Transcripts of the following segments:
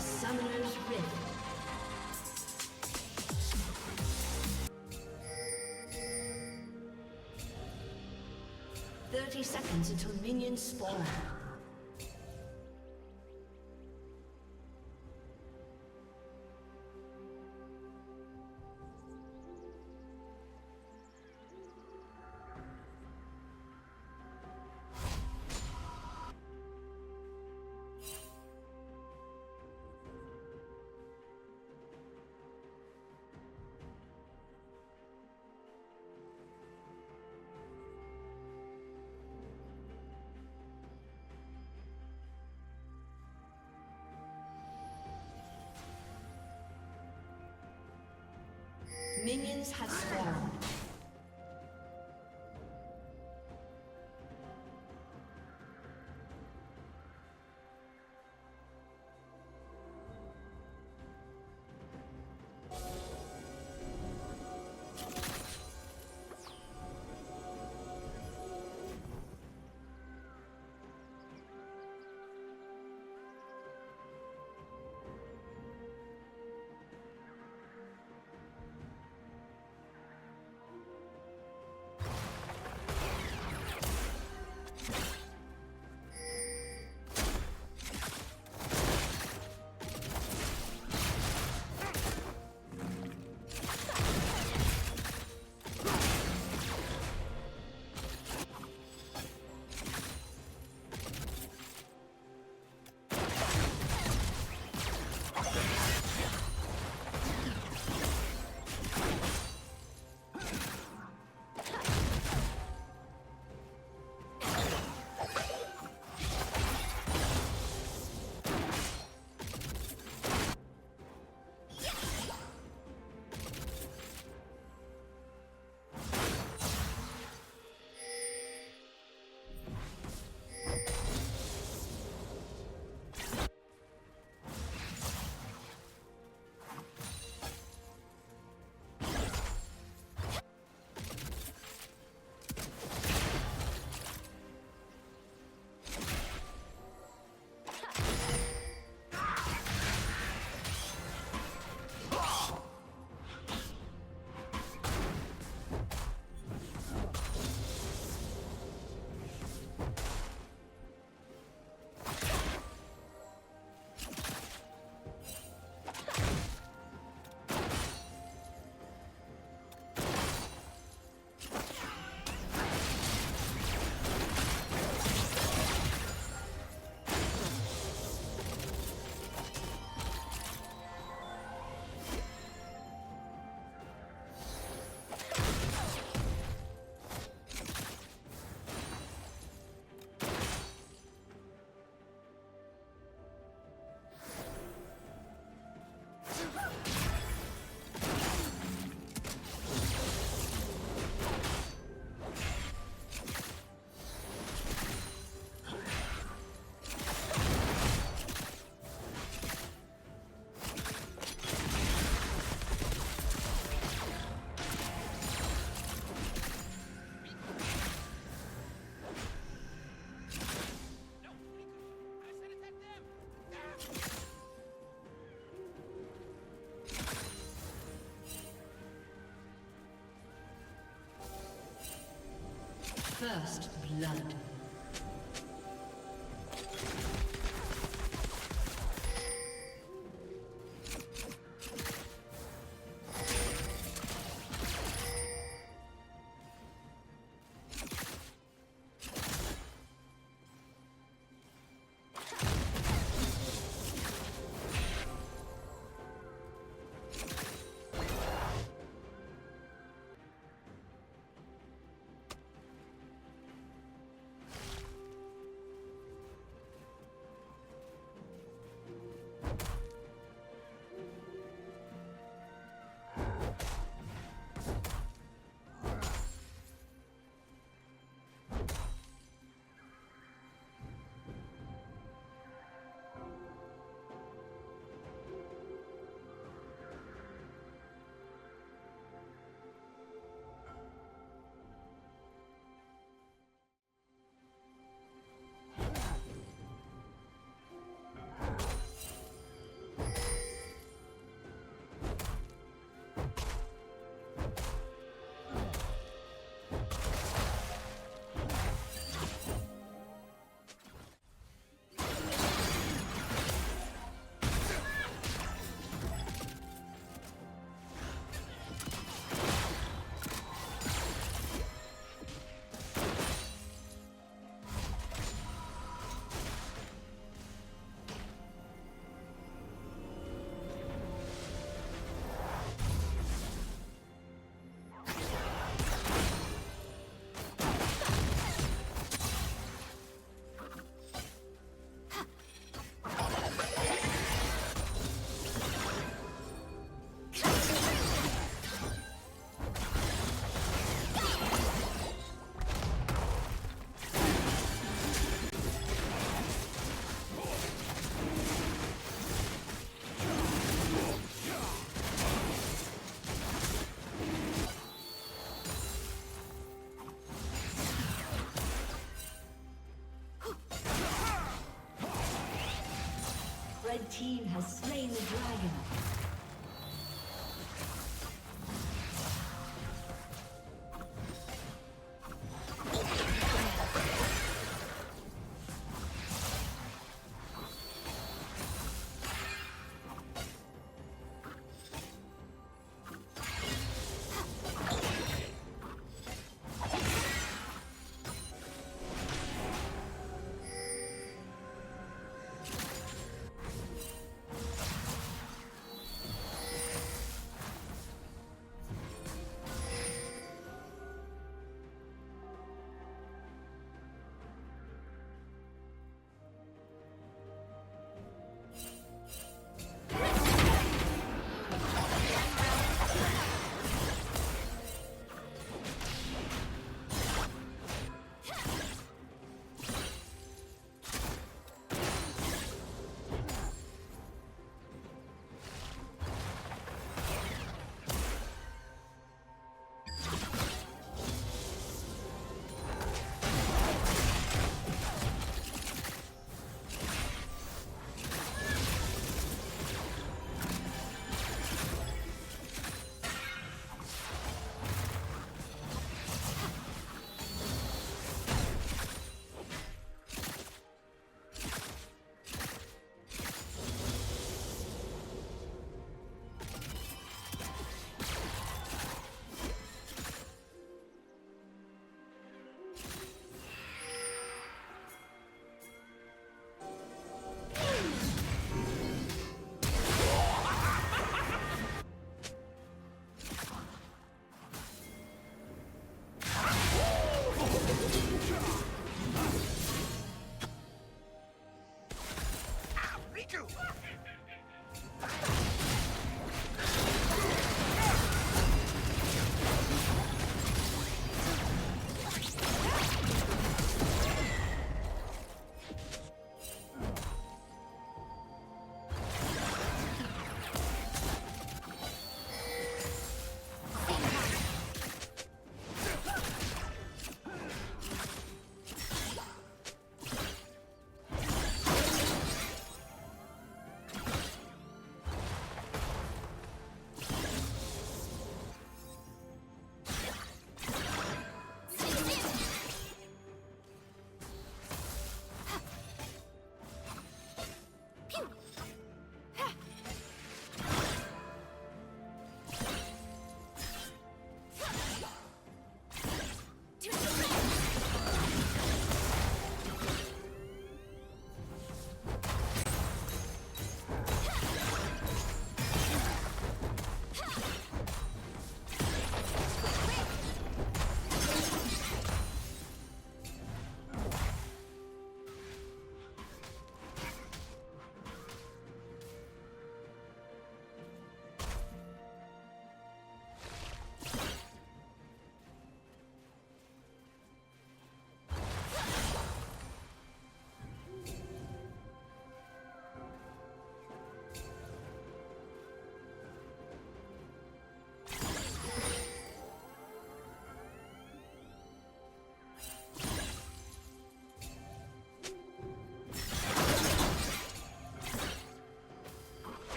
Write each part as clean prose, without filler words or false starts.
Summoner's Rift. 30 seconds until minions spawn. Minions have spawned. First blood. team has slain the dragon.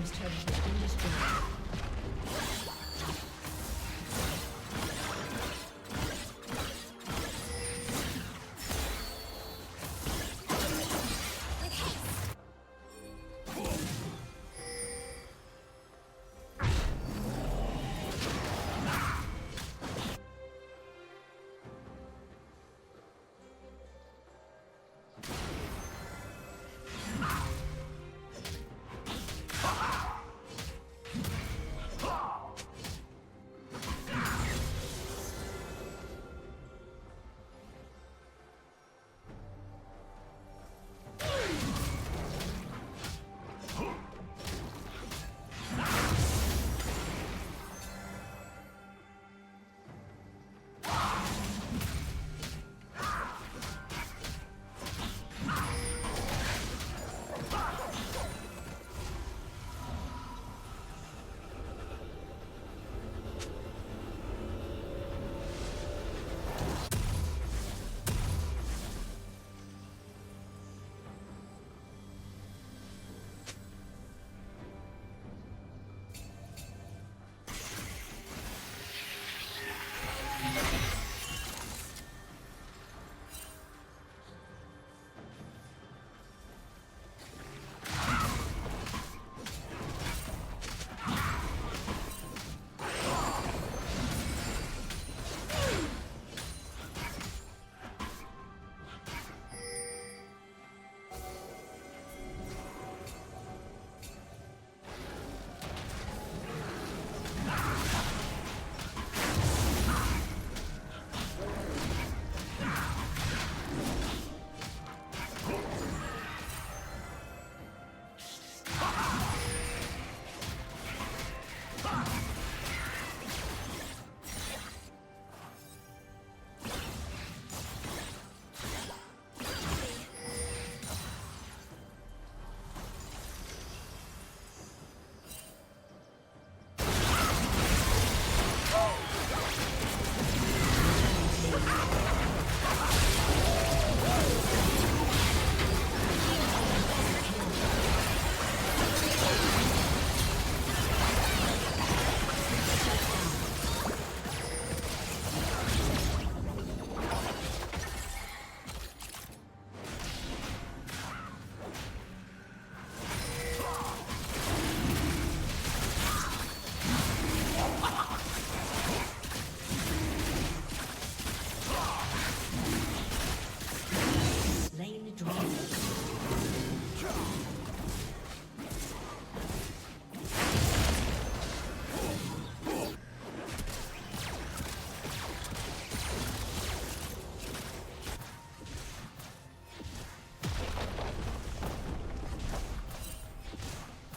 team's turret has been destroyed.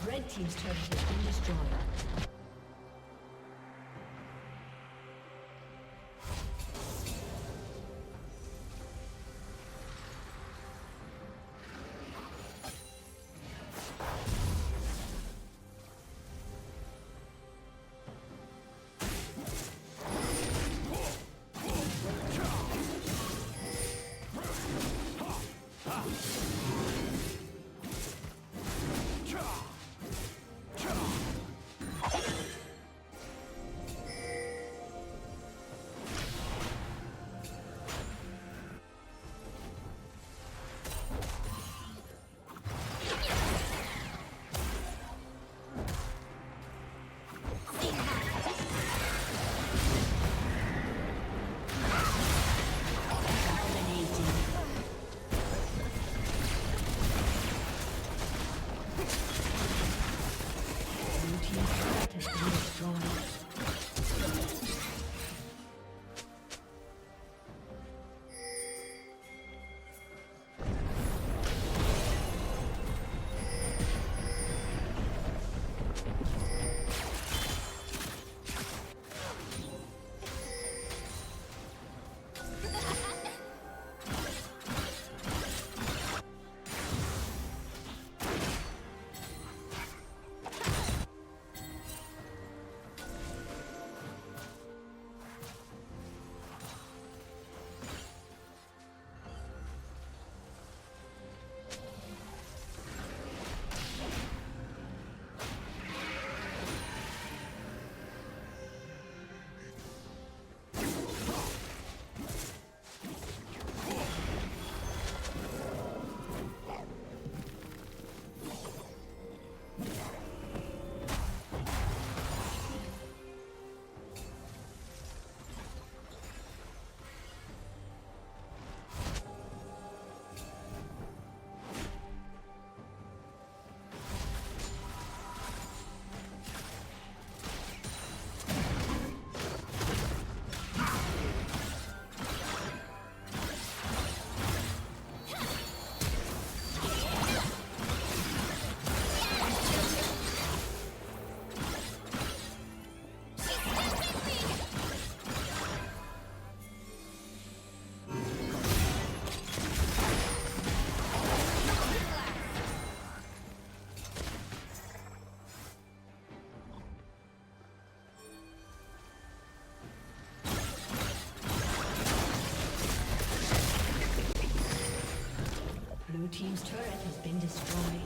Red team's turret has been destroyed. team's turret has been destroyed.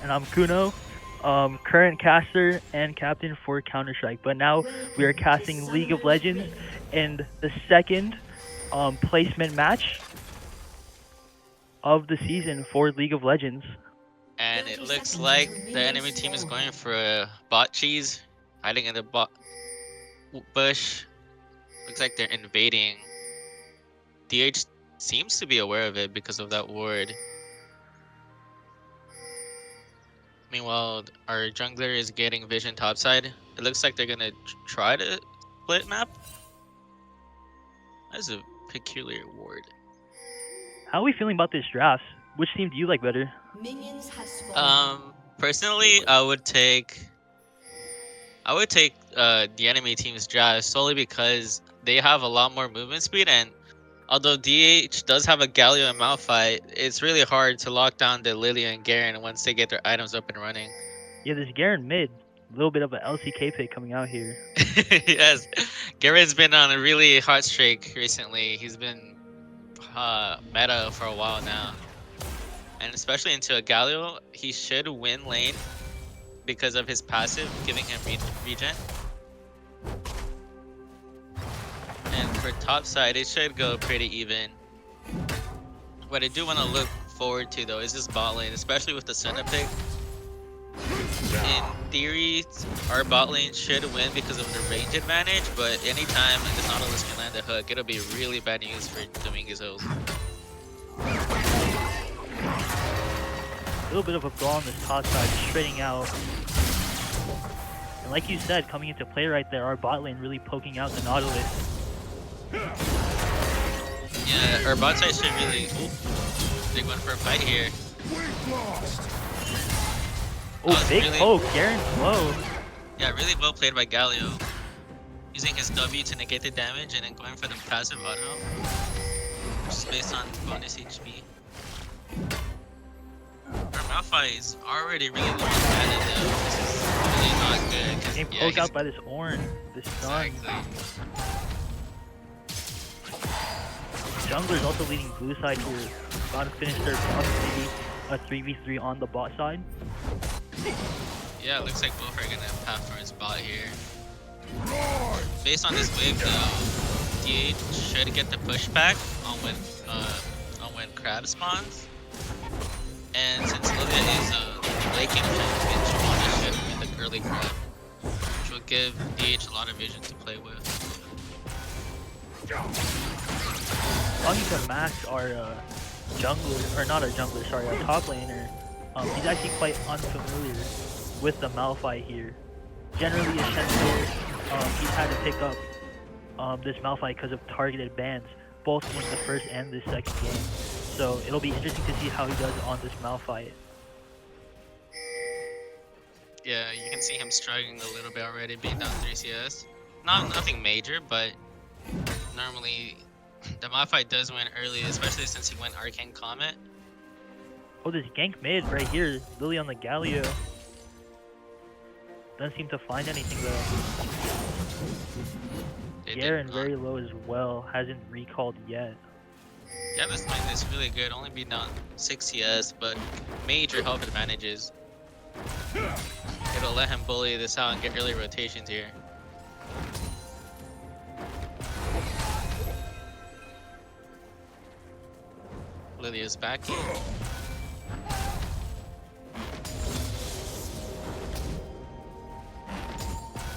And I'm Kuno, current caster and captain for Counter-Strike. But now we are casting League of Legends in the second placement match of the season for League of Legends. And it looks like the enemy team is going for a bot cheese, hiding in the bot bush. Looks like they're invading. DH seems to be aware of it because of that ward. Meanwhile, our jungler is getting vision topside. It looks like they're gonna try to split map. That's a peculiar ward. How are we feeling about this draft? Which team do you like better? Minions have spawned. Personally, I would take the enemy team's draft solely because they have a lot more movement speed, and although DH does have a Galio and Malphite, it's really hard to lock down the Lilia and Garen once they get their items up and running. Yeah, this Garen mid, a little bit of a LCK pick coming out here. Yes, Garen's been on a really hot streak recently. He's been meta for a while now. And especially into a Galio, he should win lane because of his passive, giving him regen. And for top side, it should go pretty even. What I do want to look forward to though is this bot lane, especially with the Senna pick. In theory, our bot lane should win because of the range advantage, but anytime the Nautilus can land a hook, it'll be really bad news for Dominguez Hills. A little bit of a brawl on this top side, straightening out. And like you said, coming into play right there, our bot lane really poking out the Nautilus. Yeah, our bot side should really... Ooh, big one for a fight here. Oh, big really, poke, Garen's low. Yeah, really well played by Galio. Using his W to negate the damage and then going for the passive auto. Which is based on bonus HP. Our Malphite is already really low on mana though. This is really not good. Getting poked out by this Ornn, this stun. Exactly. Jungler's also leading blue side here. About to finish their top, maybe a 3v3 on the bot side. Yeah, it looks like both are gonna path for his bot here. Based on this wave though, DH should get the pushback on when Crab spawns. And since Lilia is a late game champion, she wanted to win the early Crab, which will give DH a lot of vision to play with. Talking to Max, our jungler, or not our jungler, sorry, our top laner, he's actually quite unfamiliar with the Malphite here. Generally, a Shen player, he's had to pick up this Malphite because of targeted bans, both in the first and the second game. So it'll be interesting to see how he does on this Malphite. Yeah, you can see him struggling a little bit already, being down 3 CS. Nothing major, but normally the Malphite does win early, especially since he went Arcane Comet. Oh, this gank mid right here, Lily on the Galio. Doesn't seem to find anything though. Garen very low as well, hasn't recalled yet. Yeah, this lane is really good, only being down 6 CS, but major health advantages. It'll let him bully this out and get early rotations here. Lilia's back in.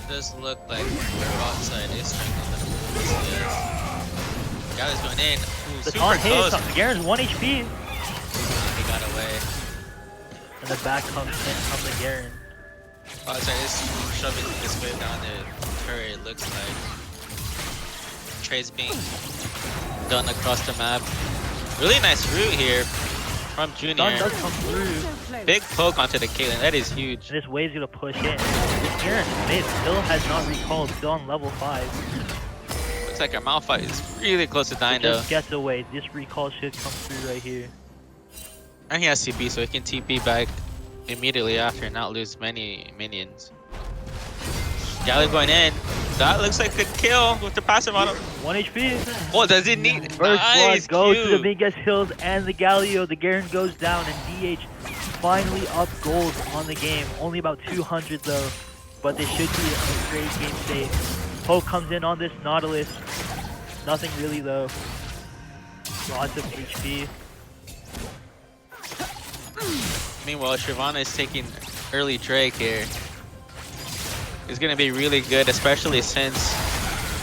Does look like the bot side is struggling a little bit. Yes. Galio's going in. Ooh, The super taunt close. hits, Garen's 1 HP. He got away. And the back comes in from the Garen. Bot side is shoving this wave down the turret, it looks like. Trades being done across the map. Really nice route here from Junior. Stun does come through. Big poke onto the Caitlyn, that is huge. And this wave's gonna push in. This Garen mid still has not recalled, still on level 5. Looks like our Malphite is really close to dying It though. just gets away. This recall should come through right here. And he has CP, so he can TP back immediately after and not lose many minions. Galio going in. That looks like a kill with the passive auto. 1 HP. Oh, does it need? First Nice blood goes to Q. the Dominguez Hills and the Galio. The Garen goes down and DH finally up gold on the game. Only about 200 though, but this should be a great game state. Poke comes in on this Nautilus. Nothing really though. Lots of HP. Meanwhile, Shyvana is taking early Drake here. It's going to be really good, especially since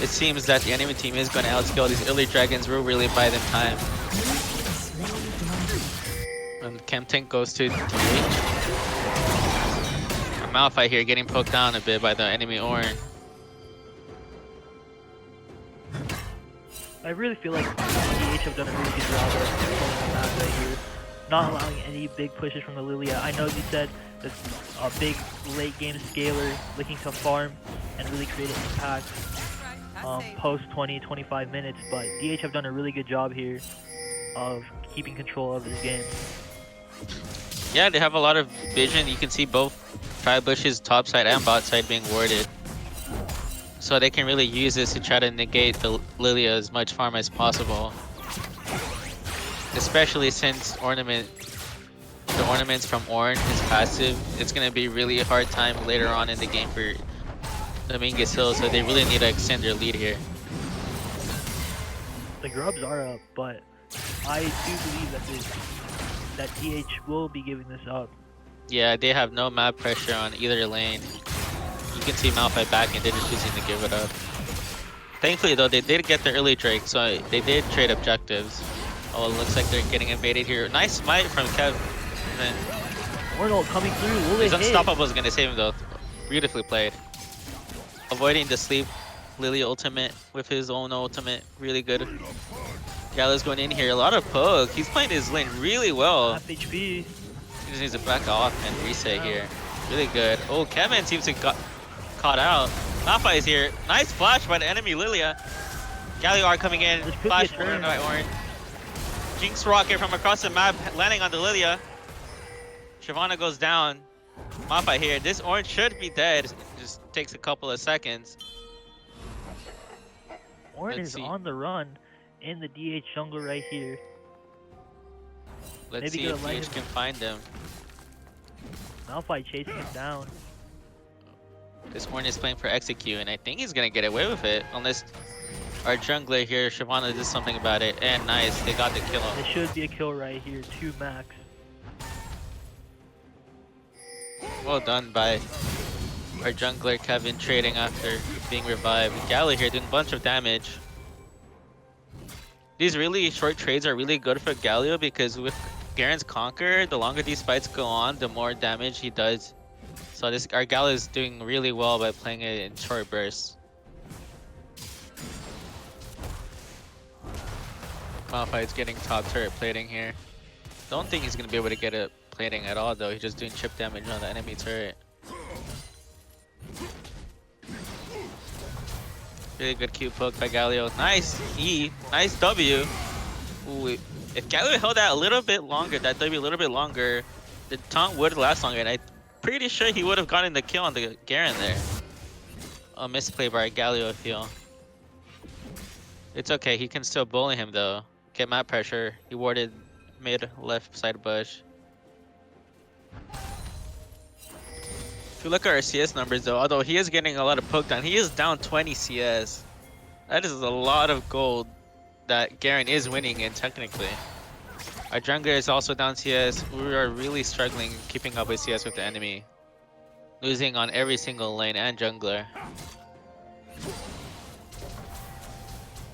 it seems that the enemy team is going to outscale these early dragons. Will really buy them time. And Chemtank goes to DH. Malphite here getting poked down a bit by the enemy Ornn. I really feel like DH have done a really good job of controlling the map right here. Not allowing any big pushes from the Lilia. I know you said that's a big late game scaler looking to farm and really create an impact post 20-25 minutes, but DH have done a really good job here of keeping control of this game. Yeah, they have a lot of vision. You can see both Tribush's top side and bot side being warded. So they can really use this to try to negate the Lilia as much farm as possible. Especially since the ornaments from Ornn is passive, it's going to be really a hard time later on in the game for Dominguez Hill, so they really need to extend their lead here. The grubs are up, but I do believe that DH will be giving this up. Yeah, they have no map pressure on either lane. You can see Malphite back and they're just choosing to give it up. Thankfully though, they did get the early Drake, so they did trade objectives. Oh, it looks like they're getting invaded here. Nice smite from Kevin. Ornn coming through, will His they hit? Unstoppable is going to save him though. Beautifully played. Avoiding the sleep Lily ultimate with his own ultimate. Really good. Gallo's going in here. A lot of poke. He's playing his lane really well. Half HP. He just needs to back off and reset here. Really good. Oh, Kevin seems to got caught out. Malphite is here. Nice flash by the enemy Lilia. Galliard coming in. Flash by Ornn. Jinx rocket from across the map landing on the Lilia. Shyvana goes down. Malphite here. This Ornn should be dead. It just takes a couple of seconds. Ornn is on the run in the DH jungle right here. Let's see if DH can find him. Malphite chasing him down. This Ornn is playing for execute, and I think he's gonna get away with it, unless our jungler here, Shyvana, does something about it. And nice, they got the kill. It should be a kill right here, 2 max. Well done by our jungler Kevin trading after being revived. Gala here doing a bunch of damage. These really short trades are really good for Galio because with Garen's Conquer, the longer these fights go on, the more damage he does. So our Galio is doing really well by playing it in short bursts. Malphite's getting top turret plating here. Don't think he's gonna be able to get it plating at all though. He's just doing chip damage on the enemy turret. Really good Q poke by Galio. Nice E, nice W. Ooh, if Galio held that a little bit longer, that W a little bit longer, the taunt would last longer, and I'm pretty sure he would have gotten the kill on the Garen there. A misplay by Galio, I feel. It's okay, he can still bully him though. Get map pressure. He warded mid left side bush. If you look at our CS numbers though, although he is getting a lot of poke down, he is down 20 CS. That is a lot of gold that Garen is winning in technically. Our jungler is also down CS. We are really struggling keeping up with CS with the enemy. Losing on every single lane and jungler.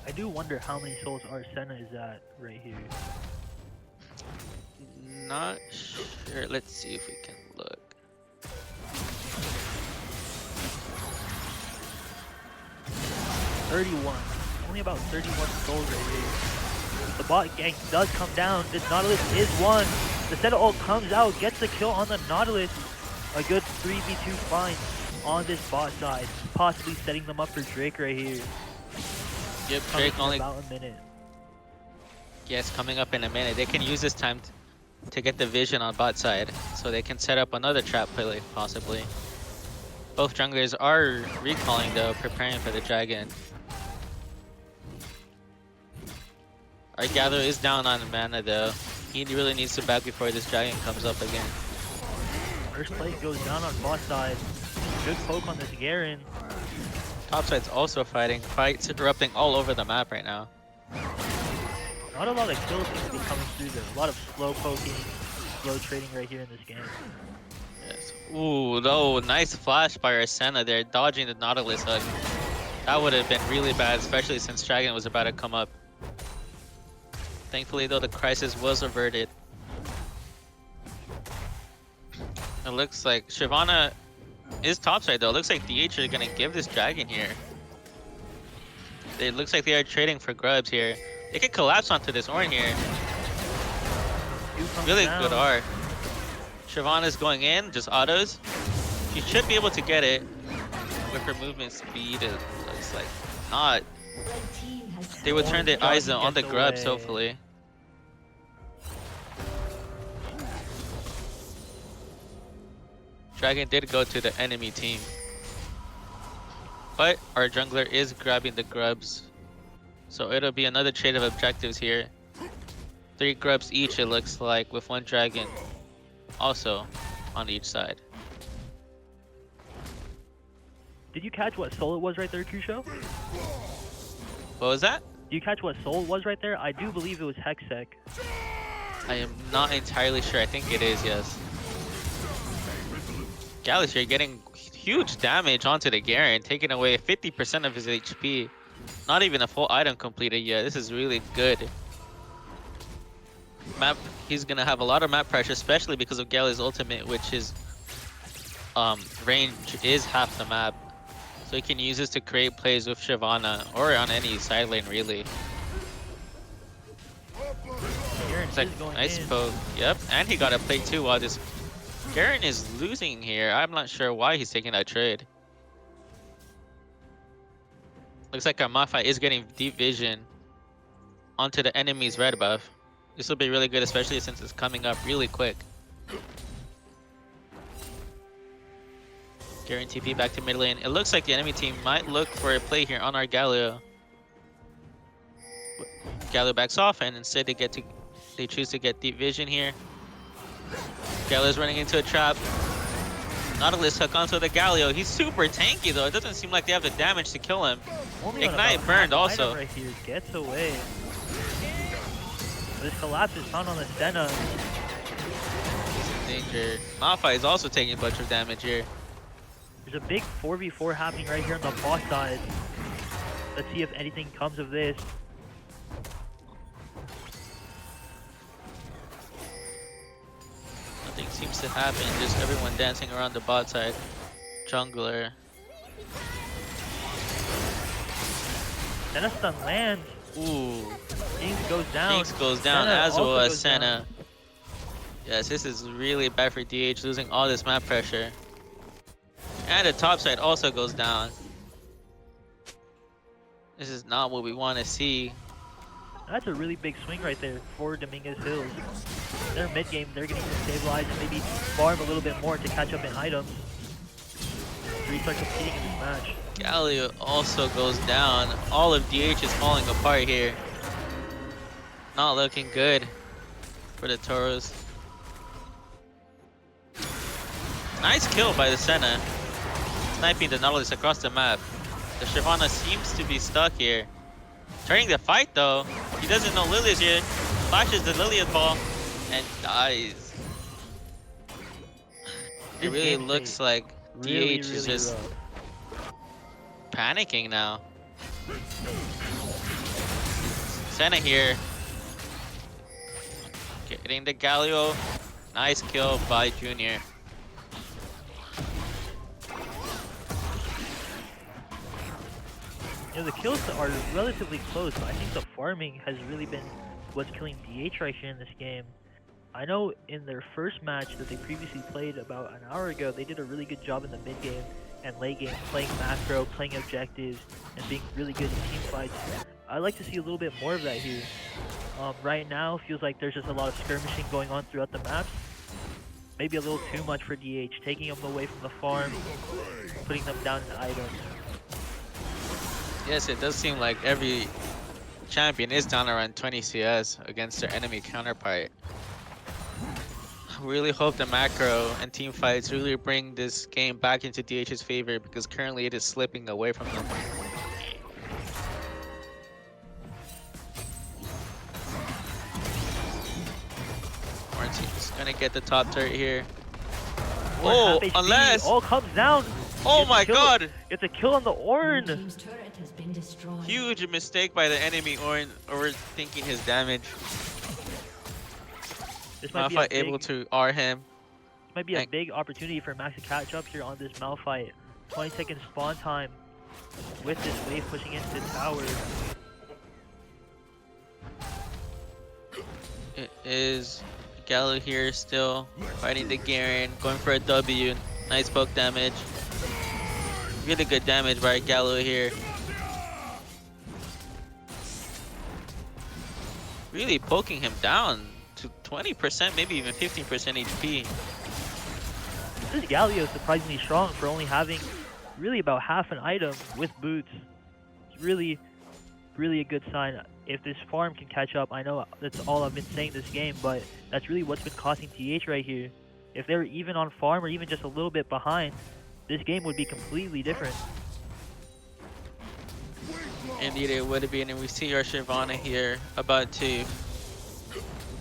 I do wonder how many souls our Senna is at right here. Not sure. Let's see if we can look. Only about 31 souls right here. The bot gang does come down. This Nautilus is one. The Senna ult comes out, gets the kill on the Nautilus. A good 3v2 find on this bot side, possibly setting them up for Drake right here. Yep, Drake only about a minute. Yes, coming up in a minute. They can use this time to get the vision on bot side, so they can set up another trap play possibly. Both junglers are recalling though, preparing for the dragon. Our Gather is down on mana though. He really needs to back before this dragon comes up again. First plate goes down on bot side. Good poke on this Garen. Topside's also fighting. Fights erupting all over the map right now. Not a lot of kills seem to be coming through there. A lot of slow poking, slow trading right here in this game. Yes. Ooh, no, nice flash by Arsena there, dodging the Nautilus hook. That would have been really bad, especially since Dragon was about to come up. Thankfully, though, the crisis was averted. It looks like Shyvana is topside, though. It looks like DH are going to give this Dragon here. It looks like they are trading for grubs here. They could collapse onto this Ornn here. Really good R. Shyvana's going in, just autos. She should be able to get it. With her movement speed, it looks like not. They would turn their eyes on the grubs, hopefully. Dragon did go to the enemy team. But our jungler is grabbing the grubs. So it'll be another trade of objectives here. 3 grubs each, it looks like, with 1 dragon also on each side. Did you catch what soul it was right there, Kusho? What was that? Did you catch what soul it was right there? I do believe it was Hexsec. I am not entirely sure. I think it is, yes. Gallus here getting huge damage onto the Garen, taking away 50% of his HP. Not even a full item completed yet. This is really good. He's gonna have a lot of map pressure, especially because of Gallus' ultimate, which is range is half the map. So he can use this to create plays with Shyvana or on any side lane, really. It's like nice poke. Yep, and he got a play too while this Garen is losing here. I'm not sure why he's taking that trade. Looks like our Malphite is getting deep vision onto the enemy's red buff. This will be really good, especially since it's coming up really quick. Garen TP back to mid lane. It looks like the enemy team might look for a play here on our Galio. Galio backs off, and instead they choose to get deep vision here. Galio's running into a trap. Nautilus hook onto the Galio. He's super tanky though. It doesn't seem like they have the damage to kill him. Ignite burned also. Right here gets away. This collapse is found on the Senna. He's in danger. Malphite is also taking a bunch of damage here. There's a big 4v4 happening right here on the bot side. Let's see if anything comes of this. Nothing seems to happen. Just everyone dancing around the bot side. Jungler. Senna stun lands. Ooh. Jinx goes down. Jinx goes down Senna as well as goes Senna. down. Yes, this is really bad for DH, losing all this map pressure. And the top side also goes down. This is not what we want to see. That's a really big swing right there for Dominguez Hills. Their mid game, they're going to stabilize and maybe farm a little bit more to catch up in items. To restart competing in this match. Galio also goes down. All of DH is falling apart here. Not looking good for the Toros. Nice kill by the Senna. Sniping the Nautilus across the map. The Shyvana seems to be stuck here. Turning the fight though. He doesn't know Lilia's here. Flashes the Lilia's ball and dies. It really looks like DH is just panicking now. Senna here. Getting the Galio. Nice kill by Junior. You know, the kills are relatively close, but I think the farming has really been what's killing DH right here in this game. I know in their first match that they previously played about an hour ago, they did a really good job in the mid game and late game, playing macro, playing objectives, and being really good in team fights. I'd like to see a little bit more of that here. Right now, feels like there's just a lot of skirmishing going on throughout the maps. Maybe a little too much for DH, taking them away from the farm, putting them down in items. Yes, it does seem like every champion is down around 20 CS against their enemy counterpart. really hope the macro and team fights really bring this game back into DH's favor because currently it is slipping away from them. Martin's gonna get the top turret here. Oh, unless... all comes down. Oh It's a my kill. god! It's a kill on the Blue Ornn. team's turret has been destroyed. Huge mistake by the enemy Ornn overthinking his damage. This might be a Malphite big, able to R him. this might be a big opportunity for Max to catch up here on this Malphite. 20-second spawn time with this wave pushing into the tower. It is Gallo here still fighting the Garen, going for a W. Nice poke damage. Really good damage by Gallo here. Really poking him down to 20%, maybe even 15% HP. This Galio is surprisingly strong for only having really about half an item with boots. It's really a good sign. If this farm can catch up, I know that's all I've been saying this game, but that's really what's been costing TH right here. If they were even on farm or even just a little bit behind, this game would be completely different. Indeed it would be, and we see our Shyvana here about to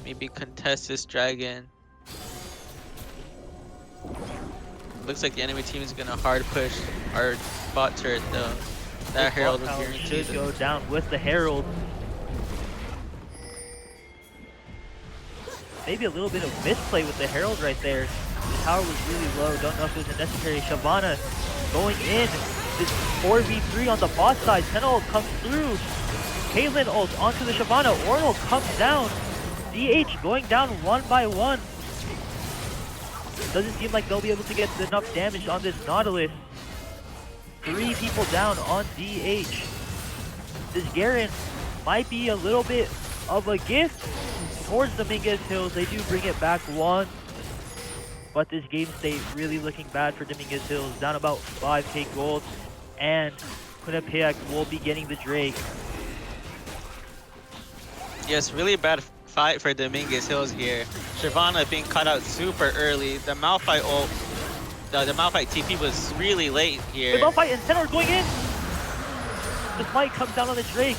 maybe contest this dragon. Looks like the enemy team is gonna hard push our bot turret though. That Herald will guarantee should go down with the Herald. Maybe a little bit of misplay with the Herald right there. The tower was really low. Don't know if it was a necessary. Shyvana going in. This 4v3 on the bot side. Senna ult comes through. Caitlyn ult onto the Shyvana. Ornn comes down. DH going down one by one. Doesn't seem like they'll be able to get enough damage on this Nautilus. 3 people down on DH. This Garen might be a little bit of a gift towards the Dominguez Hills. They do bring it back one. But this game state really looking bad for Dominguez Hills. Down about 5k gold. And Quinnipiac will be getting the Drake. Yes, really bad fight for Dominguez Hills here. Shyvana being cut out super early. The Malphite ult, the Malphite TP was really late here. The Malphite and Senna are going in. The fight comes down on the Drake.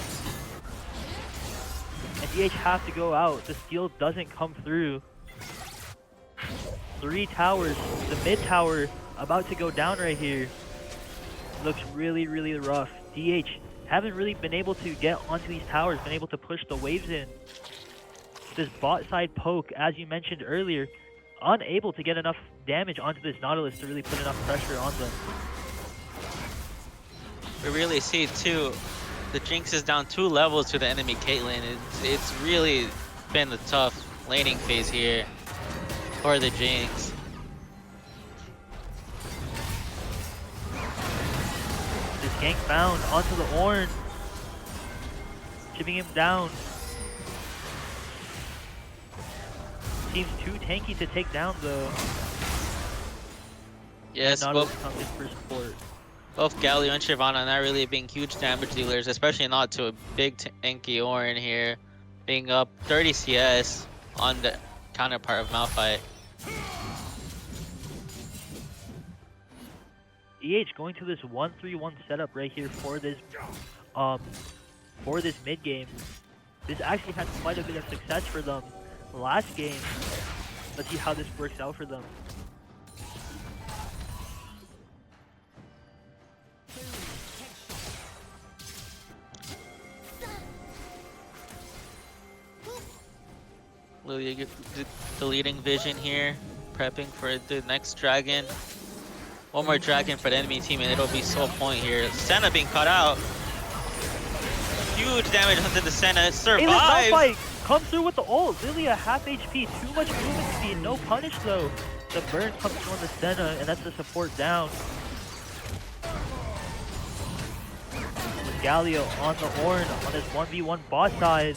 And DH have to go out. The steal doesn't come through. 3 towers. The mid tower about to go down right here. Looks really rough. DH haven't really been able to get onto these towers, been able to push the waves in. This bot side poke, as you mentioned earlier, unable to get enough damage onto this Nautilus to really put enough pressure on them. We really see too, the Jinx is down 2 levels to the enemy Caitlyn. It's really been a tough laning phase here for the Jinx. This gank found onto the Ornn, chipping him down. Seems too tanky to take down though. Yes, Nautilus comes in for support. both Galio and Shyvana not really being huge damage dealers, especially not to a big tanky Ornn here, being up 30 CS on the counterpart of Malphite. EH going to this 1-3-1 setup right here for this mid game. This actually had quite a bit of success for them last game. Let's see how this works out for them. Lilia deleting vision here, prepping for the next dragon. One more dragon for the enemy team and it'll be sole point here. Senna being cut out. Huge damage onto the Senna. Survives! Malphite comes through with the ult. Lilia half HP, too much movement speed, no punish though. The burn comes through on the Senna and that's the support down. With Galio on the Ornn on this 1v1 boss side.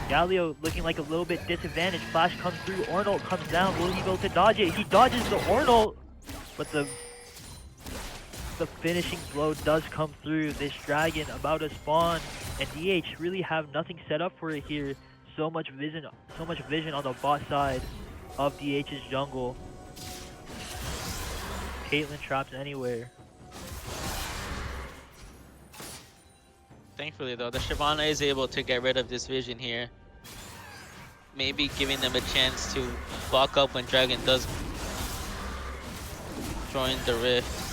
Galio looking like a little bit disadvantaged. Flash comes through, Ornn ult comes down. Will he be able to dodge it? He dodges the Ornn ult, but the finishing blow does come through. This dragon about to spawn, and DH really have nothing set up for it here. So much vision on the bot side. of DH's jungle. Caitlyn traps anywhere. Thankfully though, the Shyvana is able to get rid of this vision here. Maybe giving them a chance to block up when Dragon does join the rift.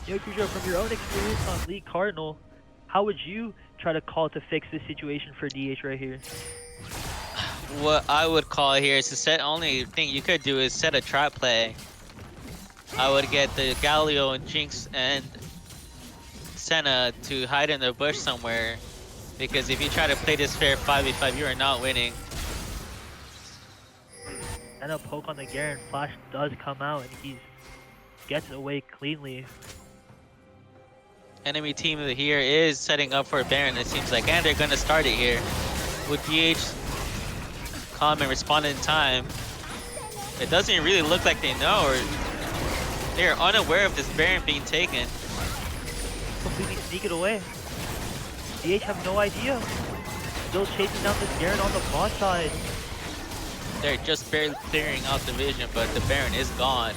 Yo, Cujo, from your own experience on League Cardinal, how would you try to call to fix this situation for DH right here? What I would call here is to set, only thing you could do is set a trap play. I would get the Galio and Jinx and Senna to hide in the bush somewhere, because if you try to play this fair 5v5, you are not winning. And a poke on the Garen, Flash does come out and he gets away cleanly. Enemy team here is setting up for a Baron, it seems like, and they're gonna start it here. Would DH come and respond in time? It doesn't really look like they know, or they're unaware of this Baron being taken. Completely sneak it away. DH have no idea. Still chasing down this Garen on the bot side. They're just barely clearing out the vision, but the Baron is gone.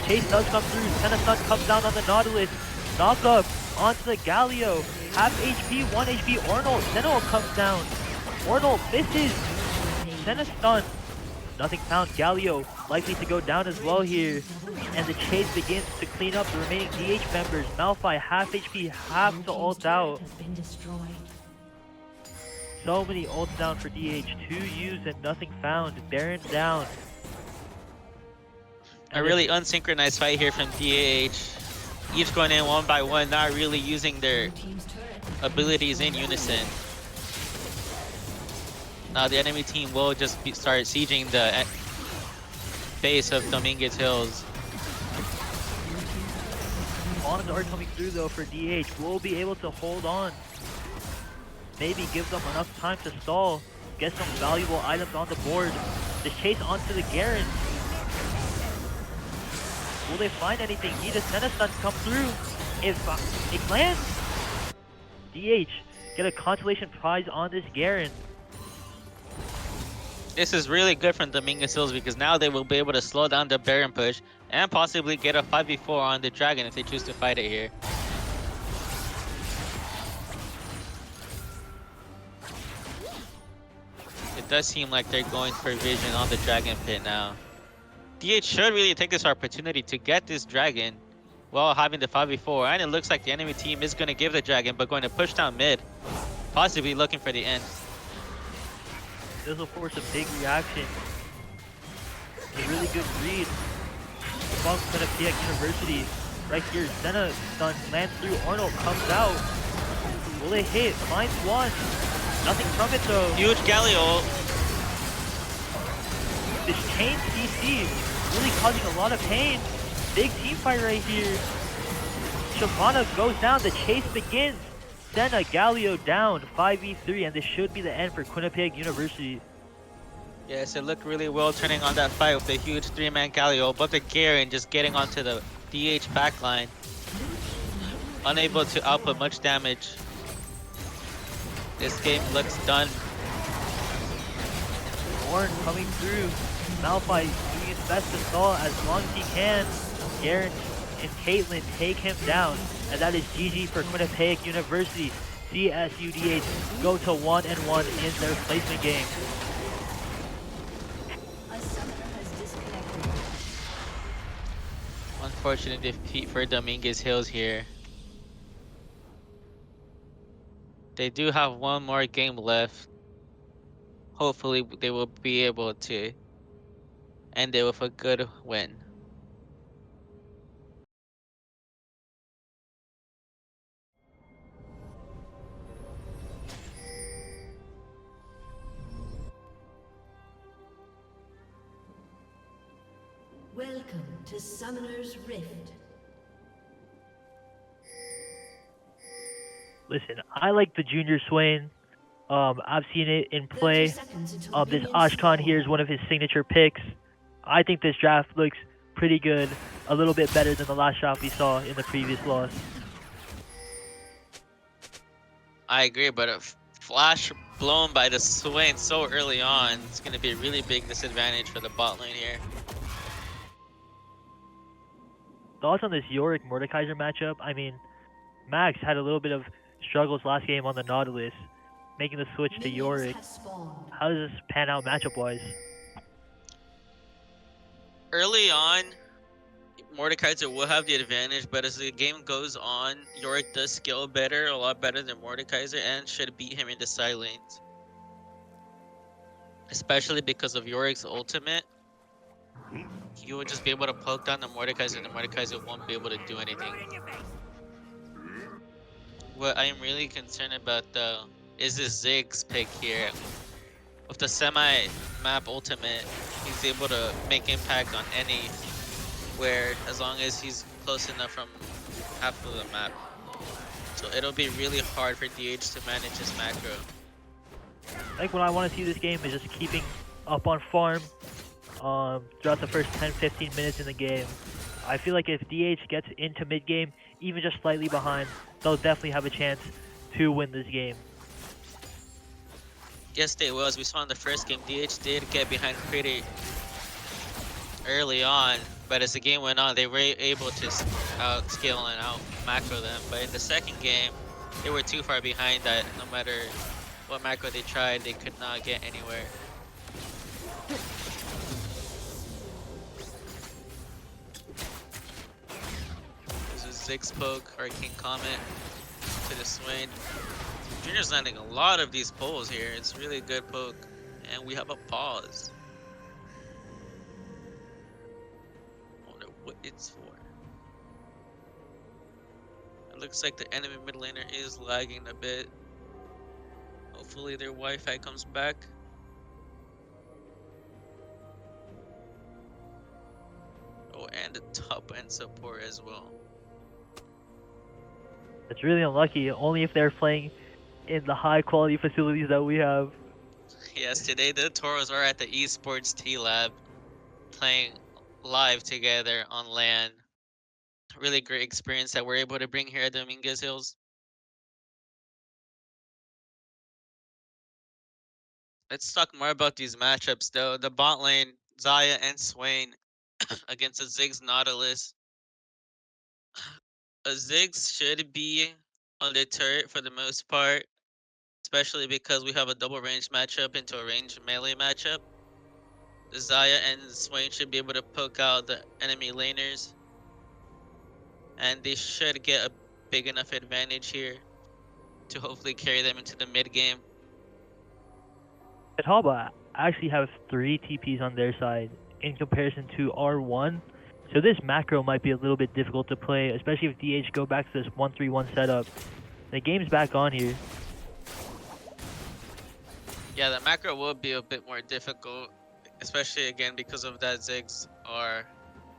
Chase does come through. Senna Sun comes down on the Nautilus. Knock up onto the Galio. Half HP, 1 HP. Arnold. Senna comes down. Arnold misses. Senna stun. Nothing found. Galio likely to go down as well here. And the chase begins to clean up the remaining DH members. Malphite half HP, half to ult out. Has been destroyed. So many ults down for DH. 2 used and nothing found. Baron down. A really unsynchronized fight here from DH. Each going in one by one, not really using their abilities in unison. Now the enemy team will just start sieging the base of Dominguez Hills. Spawns are coming through though for DH. Will be able to hold on. Maybe give them enough time to stall. Get some valuable items on the board. The chase onto the Garen. Will they find anything? Need a Senna stun come through. If it lands, DH get a consolation prize on this Garen. This is really good from Dominguez Hills because now they will be able to slow down the Baron push and possibly get a 5v4 on the Dragon if they choose to fight it here. It does seem like they're going for vision on the Dragon pit now. DH should really take this opportunity to get this Dragon while having the 5v4, and it looks like the enemy team is going to give the Dragon but going to push down mid, possibly looking for the end. This will force a big reaction. A really good read from Quinnipiac University. Right here, Senna stun lands through. Arnold comes out. Will they hit? Finds one. Nothing from it though. Huge Galio. This chain CC really causing a lot of pain. Big team fight right here. Shyvana goes down. The chase begins. Senna, Galio down, 5v3, and this should be the end for Quinnipiac University. Yes, it looked really well turning on that fight with the huge 3-man Galio, but the Garen just getting onto the DH backline. Unable to output much damage. This game looks done. Warren coming through. Malphite doing his best to stall as long as he can. Garen and Caitlyn take him down. And that is GG for Quinnipiac University. CSUDH go to 1-1 in their placement game. A summoner has disconnected. Unfortunate defeat for Dominguez Hills here. They do have one more game left. Hopefully they will be able to end it with a good win. Welcome to Summoner's Rift. Listen, I like the Junior Swain. I've seen it in 30 play. seconds until This minions Ashkan spawn. here is one of his signature picks. I think this draft looks pretty good. A little bit better than the last draft we saw in the previous loss. I agree, but flash blown by the Swain so early on. It's going to be a really big disadvantage for the bot lane here. Thoughts on this Yorick Mordekaiser matchup? I mean, Max had a little bit of struggles last game on the Nautilus, making the switch to Minions Yorick. have spawned. How does this pan out matchup wise? Early on, Mordekaiser will have the advantage, but as the game goes on, Yorick does scale better, a lot better than Mordekaiser, and should beat him in the side lanes. Especially because of Yorick's ultimate. He will just be able to poke down the Mordekaiser, and the Mordekaiser won't be able to do anything. What I am really concerned about though is this Ziggs pick here. With the semi-map ultimate, he's able to make impact on anywhere as long as he's close enough from half of the map. So it'll be really hard for DH to manage his macro. Like what I want to see this game is just keeping up on farm throughout the first 10-15 minutes in the game. I feel like if DH gets into mid game, even just slightly behind, they'll definitely have a chance to win this game. Yes, they will. As we saw in the first game, DH did get behind pretty early on, but as the game went on, they were able to outscale and out macro them. But in the second game, they were too far behind that no matter what macro they tried, they could not get anywhere. There's a Ziggs poke, Arcane Comet to the Swain. Junior's landing a lot of these pulls here. It's really good poke. And we have a pause. I wonder what it's for. It looks like the enemy mid laner is lagging a bit. Hopefully their Wi-Fi comes back. Oh, and the top end support as well. It's really unlucky, only if they're playing in the high quality facilities that we have. Yes, today the Toros are at the Esports T-Lab playing live together on LAN. Really great experience that we're able to bring here at Dominguez Hills. Let's talk more about these matchups though. The bot lane, Xayah and Swain against a Ziggs Nautilus. A Ziggs should be on the turret for the most part, especially because we have a double range matchup into a range melee matchup. The Xayah and Swain should be able to poke out the enemy laners, and they should get a big enough advantage here to hopefully carry them into the mid game. Talbot actually have 3 TPs on their side in comparison to R1. So this macro might be a little bit difficult to play, especially if DH go back to this 1-3-1 setup. The game's back on here. Yeah, the macro will be a bit more difficult, especially again because of that Ziggs are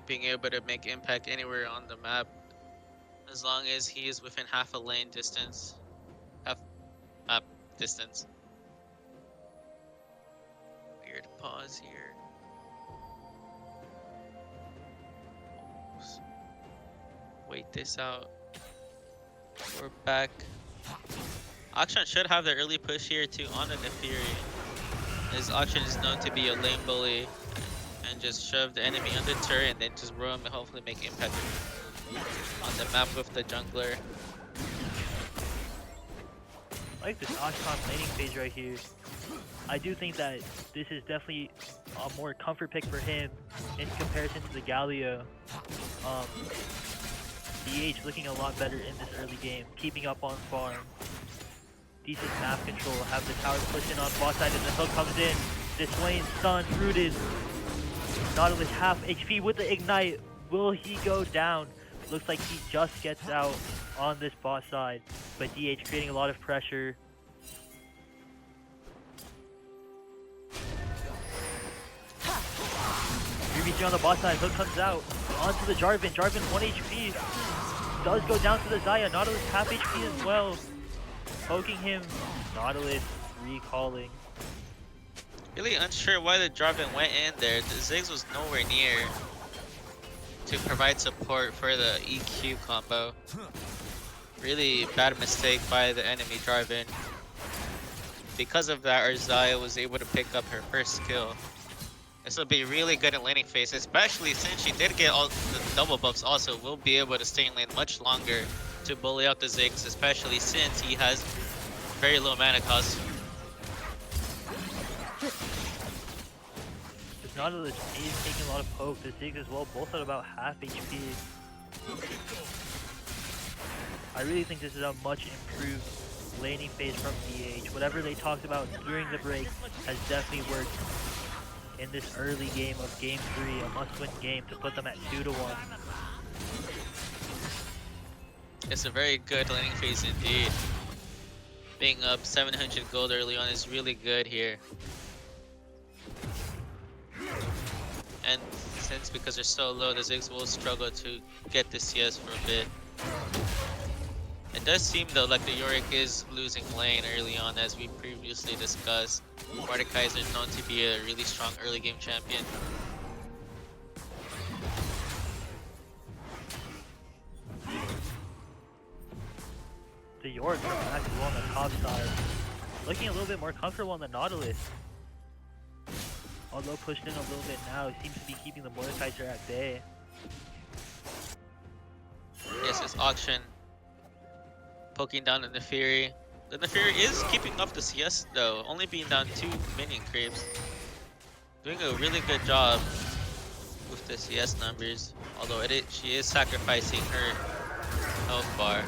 being able to make impact anywhere on the map, as long as he is within half a lane distance. Half map distance. Weird pause here. Wait this out. We're back. Akshan should have the early push here too on the Nefiri, as Akshan is known to be a lane bully and just shove the enemy on the turret and then just roam and hopefully make impact on the map with the jungler. I like this Akshan laning phase right here. I do think that this is definitely a more comfort pick for him in comparison to the Galio. DH looking a lot better in this early game, keeping up on farm. Decent map control, have the tower push in on bot side and the hook comes in. This Swain stun, rooted. Nautilus half HP with the ignite. Will he go down? Looks like he just gets out on this bot side, but DH creating a lot of pressure. UBG on the bot side, hook comes out. Onto the Jarvan, Jarvan 1 HP. Does go down to the Xayah, Nautilus half HP as well. Poking him, Nautilus recalling. Really unsure why the Jarvan went in there. The Ziggs was nowhere near to provide support for the EQ combo. Really bad mistake by the enemy Jarvan. because of that, our Xayah was able to pick up her first kill. This will be really good in laning phase, especially since she did get all the double buffs also. We'll be able to stay in lane much longer to bully out the Ziggs, especially since he has very low mana cost. This Nautilus is taking a lot of poke. The Ziggs as well, both at about half HP. I really think this is a much improved laning phase from DH. Whatever they talked about during the break has definitely worked in this early game of game 3, a must-win game to put them at 2-1. It's a very good laning phase indeed. Being up 700 gold early on is really good here. And since because they're so low, the Ziggs will struggle to get the CS for a bit. It does seem though like the Yorick is losing lane early on, as we previously discussed. Mordekaiser is known to be a really strong early game champion. The Yorick are back as well on the top side. Looking a little bit more comfortable on the Nautilus. Although pushed in a little bit now, it seems to be keeping the Mordekaiser at bay. Yes, this auction poking down the Neferi. The Neferi is keeping up the CS though, only being down 2 minion creeps. Doing a really good job with the CS numbers, although she is sacrificing her health bar.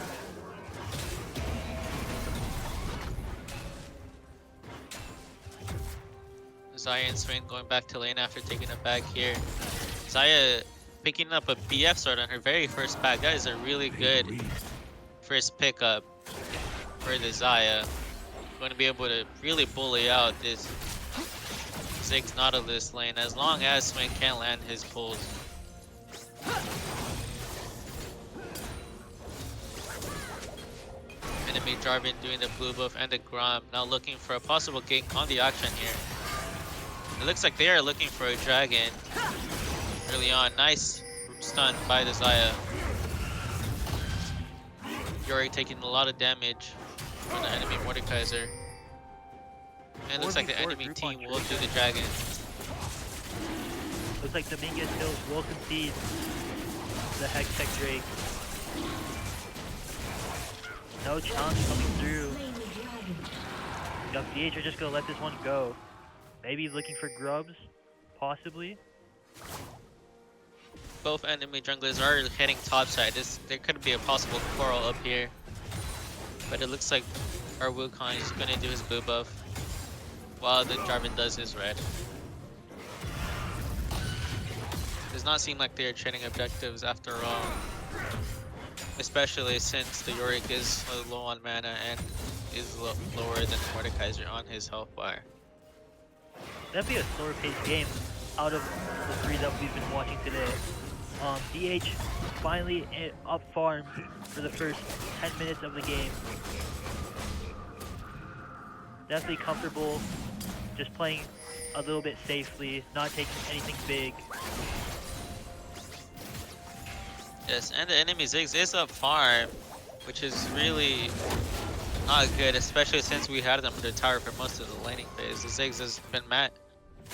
Xayah and Swain going back to lane after taking a bag here. Xayah picking up a BF sword on her very first bag. That is a really good first pickup for the Xayah. Going to be able to really bully out this Ziggs Nautilus lane as long as Swain can land his pulls. Enemy Jarvan doing the blue buff and the Grom, now looking for a possible gank on the action here. It looks like they are looking for a dragon early on. Nice stun by the Xayah. Yorick taking a lot of damage from the enemy Mordekaiser. And it looks like the enemy team will do the dragon. Looks like Dominguez Hills will concede the Hextech Drake. No challenge coming through. DH are just gonna let this one go. Maybe looking for grubs, possibly. Both enemy junglers are heading topside. There could be a possible quarrel up here. But it looks like our Wukong is going to do his blue buff while the Jarvan does his red. Does not seem like they are trading objectives after all. Especially since the Yorick is low on mana and is lower than Mordekaiser on his health bar. Definitely a slower paced game out of the 3 that we've been watching today. DH finally up farm for the first 10 minutes of the game. Definitely comfortable, just playing a little bit safely, not taking anything big. Yes, and the enemy Ziggs is up farm, which is really not good, especially since we had them under tower for most of the laning phase. The Ziggs has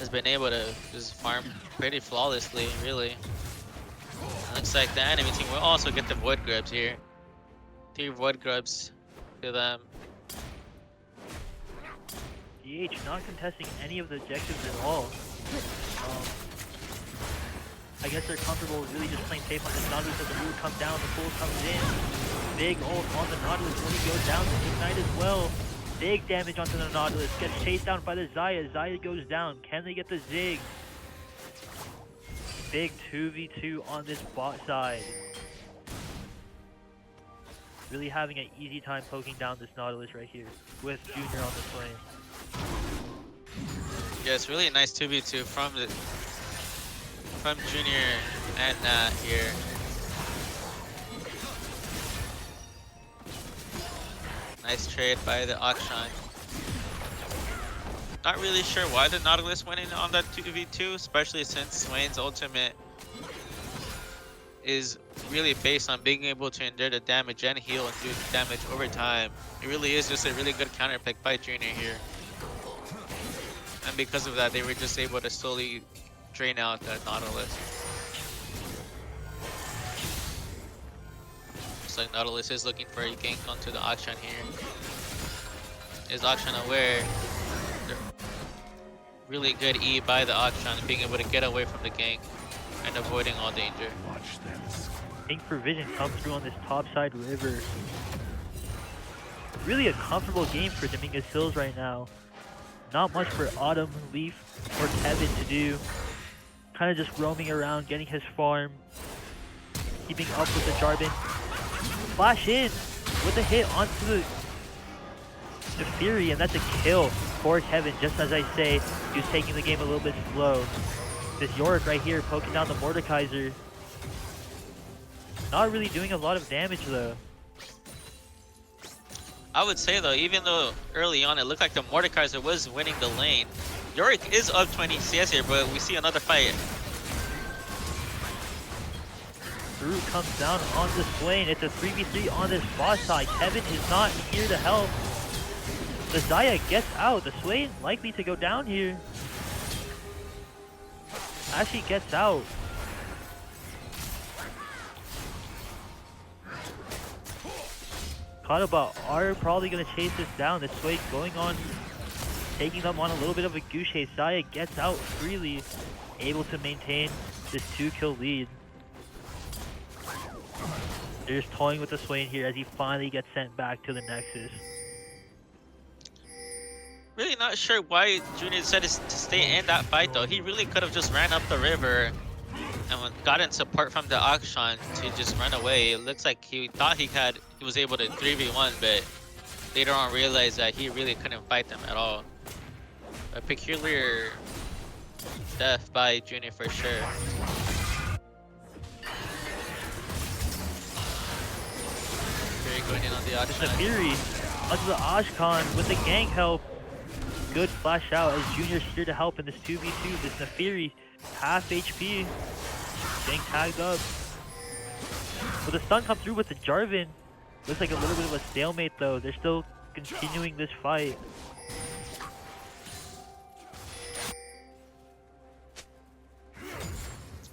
been able to just farm pretty flawlessly, really. Looks like the enemy team will also get the Void Grubs here. 3 Void Grubs to them. DH not contesting any of the objectives at all. I guess they're comfortable really just playing safe on this Nautilus as the root comes down, the pull comes in. Big ult on the Nautilus when he goes down to Ignite as well. Big damage onto the Nautilus, gets chased down by the Xayah. Xayah goes down. Can they get the Ziggs? Big 2v2 on this bot side. Really having an easy time poking down this Nautilus right here with Junior on the lane. Yeah, it's really a nice 2v2 from Junior and Nat here. Nice trade by the Akshan. Not really sure why the Nautilus went in on that 2v2, especially since Swain's ultimate is really based on being able to endure the damage and heal and do damage over time. It really is just a really good counter pick by Junior here. and because of that, they were just able to slowly drain out the Nautilus. Looks like Nautilus is looking for a gank onto the Akshan here. Is Akshan aware? Really good E by the Akshan, being able to get away from the gank and avoiding all danger. Gank provision comes through on this top side river. Really a comfortable game for Dominguez Hills right now. Not much for Autumn, Leaf, or Kevin to do. Kind of just roaming around, getting his farm, keeping up with the Jarvan. Flash in with a hit onto the Fury, and that's a kill for Kevin. Just as I say, he was taking the game a little bit slow. This Yorick right here poking down the Mordekaiser. Not really doing a lot of damage though. I would say though, even though early on it looked like the Mordekaiser was winning the lane, Yorick is up 20 CS here, but we see another fight. Drew comes down on this lane. It's a 3v3 on this bot side. Kevin is not here to help. The Zaya gets out. The Swain likely to go down here. Actually gets out. Kadaba are probably going to chase this down. The Sway going on, taking them on a little bit of a goose chase. Zaya gets out freely, able to maintain this 2-kill lead. They're just toying with the Swain here as he finally gets sent back to the Nexus. Really not sure why Junior decided to stay in that fight though. He really could have just ran up the river and gotten support from the Akshan to just run away. It looks like he thought he was able to 3v1, but later on realized that he really couldn't fight them at all. A peculiar death by Junior for sure. Fury going in on the The Akshan. Fury onto the Ashkan with the gank help. Good flash out as Junior's here to help in this 2v2. This Nefiri, half HP. Getting tagged up. Will the stun come through with the Jarvan? Looks like a little bit of a stalemate though. They're still continuing this fight.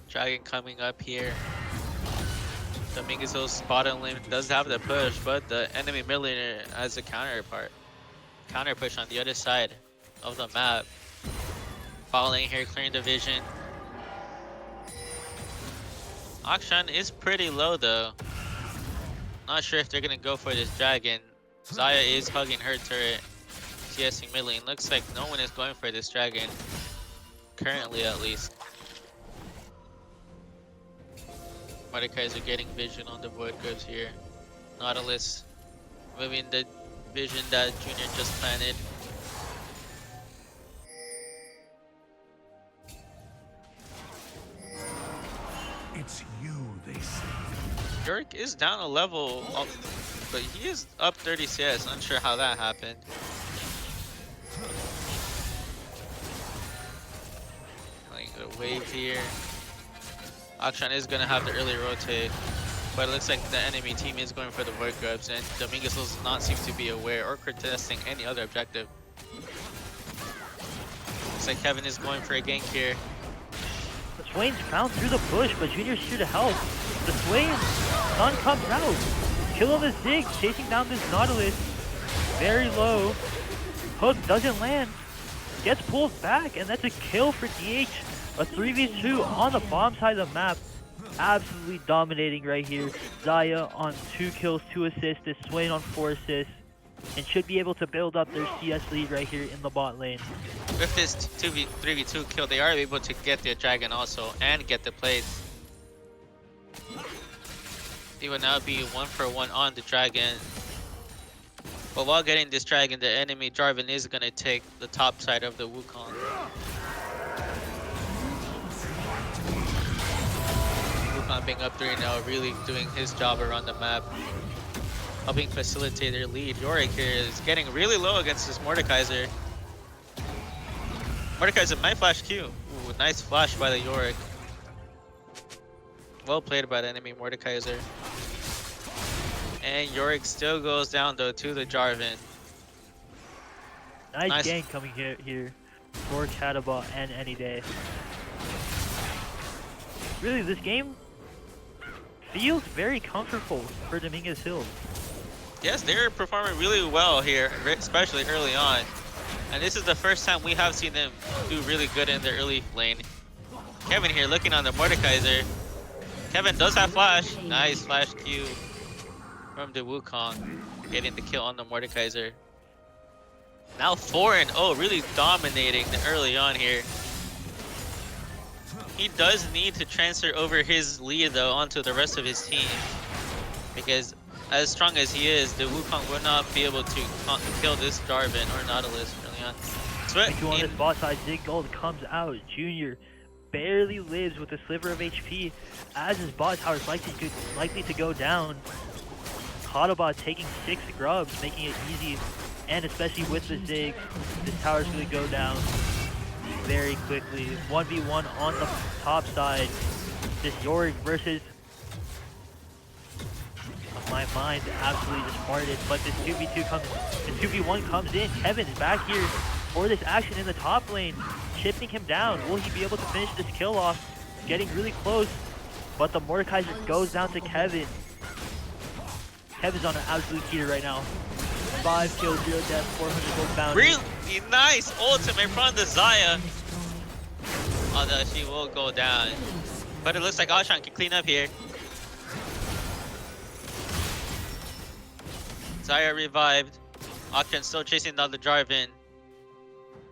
Dragon coming up here. Dominguez Hill's bottom lane does have the push, but the enemy millionaire has a counter push on the other side of the map. Falling here, clearing the vision. Akshan is pretty low though. Not sure if they're gonna go for this dragon. Zaya is hugging her turret, CSing mid lane. Looks like no one is going for this dragon. Currently at least. Mordekaiser getting vision on the Void Grubs here. Nautilus moving the vision that Junior just planted. It's you, they say. Yorick is down a level, but he is up 30 CS. Not sure how that happened. Playing a wave here. Akshan is gonna have the early rotate, but it looks like the enemy team is going for the Void Grubs, and Dominguez does not seem to be aware or contesting any other objective. Looks like Kevin is going for a gank here. The Swain's found through the bush, but Junior's here to help. The Swain, stun comes out. Kill on the Ziggs, chasing down this Nautilus. Very low. Hook doesn't land. Gets pulled back, and that's a kill for DH. A 3v2 on the bomb side of the map. Absolutely dominating right here. Zaya on 2 kills, 2 assists. This Swain on 4 assists. And should be able to build up their CS lead right here in the bot lane. With this 3v2 kill, they are able to get the dragon also and get the plates. It will now be 1-for-1 on the dragon. But while getting this dragon, the enemy Jarvan is going to take the top side of the Wukong. Wukong being up 3-0, really doing his job around the map, helping facilitate their lead. Yorick here is getting really low against this Mordekaiser. Mordekaiser might flash Q. Ooh, nice flash by the Yorick. Well played by the enemy Mordekaiser. And Yorick still goes down though to the Jarvan. Nice gank coming here. for Cardinal and any day. Really, this game feels very comfortable for Dominguez Hills. Yes, they're performing really well here, especially early on. And this is the first time we have seen them do really good in their early lane. Kevin here looking on the Mordekaiser. Kevin does have flash. Nice flash Q from the Wukong, getting the kill on the Mordekaiser. Now 4-0, really dominating early on here. He does need to transfer over his lead though onto the rest of his team, because as strong as he is, the Wukong will not be able to kill this Jarvan or Nautilus early on. Sweat on this bot side, Zig Gold comes out. Junior barely lives with a sliver of HP as his bot tower is likely to go down. Cardinal taking 6 grubs, making it easy, and especially with the Zig, this tower is going to go down very quickly. 1v1 on the top side. This Yorick versus... My mind absolutely just farted, but this 2v2 comes, this 2v1 comes in. Kevin is back here for this action in the top lane, chipping him down. Will he be able to finish this kill off? Getting really close, but the Mordekaiser goes down to Kevin. Kevin's on an absolute heater right now. 5 kills, 0 death, 400 gold bounty. Really nice ultimate from the Xayah. Although she will go down. But it looks like Ashan can clean up here. Xayah revived. Akshan still chasing down the Jarvan.